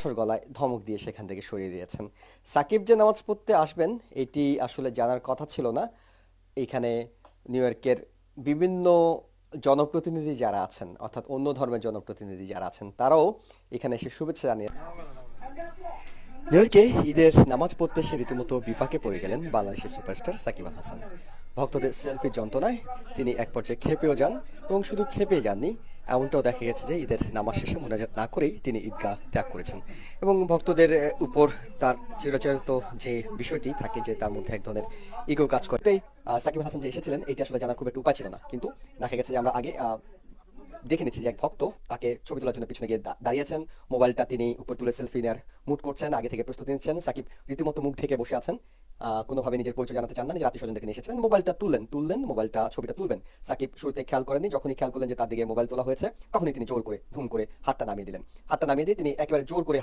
কণ্ঠস্বর গলায় ধমক দিয়ে সেখান থেকে সরিয়ে দিয়েছেন। সাকিব যে নামাজ পড়তে আসবেন এটি আসলে জানার কথা ছিল না। এখানে নিউ ইয়র্কের বিভিন্ন জনপ্রতিনিধি যারা আছেন, অর্থাৎ অন্য ধর্মের জনপ্রতিনিধি যারা আছেন, তারাও এখানে এসে শুভেচ্ছা জানিয়ে নিউ ইয়র্কে ঈদের নামাজ পড়তে এসে রীতিমতো বিপাকে পড়ে গেলেন বাংলাদেশের সুপারস্টার সাকিব আল হাসান। ভক্তদের সেলফির যন্ত্রণায় তিনি এক পর্যায়ে ক্ষেপেও যান, এবং শুধু ক্ষেপে যাননি, এমনটাও দেখা গেছে যে ঈদের নামাজ শেষে মোনাজাত না করেই তিনি ঈদগাহ ত্যাগ করেছেন। এবং ভক্তদের উপর তার চিরাচরিত যে বিষয়টি থাকে যে তার মধ্যে এক ধরনের ইগো কাজ করতে সাকিব আল হাসান যে এসেছিলেন এটা আসলে জানার খুব একটা উপায় ছিল না। কিন্তু দেখা গেছে যে আমরা আগে দেখে নিচ্ছি যে এক ভক্ত তাকে ছবি তোলার জন্য পিছনে গিয়ে দাঁড়িয়েছেন, মোবাইলটা তিনি উপর তুলে সেলফি নেওয়ার মুড করছেন, আগে থেকে প্রস্তুতি নিচ্ছেন। সাকিব রীতিমতো মুখ ঢেকে বসে আছেন, কোনোভাবে নিজের পরিচয় জানাতে চান না, নিজের আত্মীয় স্বজনদেরকে নিয়ে এসেছিলেন। মোবাইলটা তুললেন, মোবাইলটা ছবিটা তুলবেন। সাকিব শুরুতে খেয়াল করেননি, যখনই খেয়াল করলেন যে তার দিকে মোবাইল তোলা হয়েছে তখনই তিনি জোর করে ধুম করে হাতটা নামিয়ে দিলেন। হাতটা নামিয়ে দিয়ে তিনি একেবারে জোর করে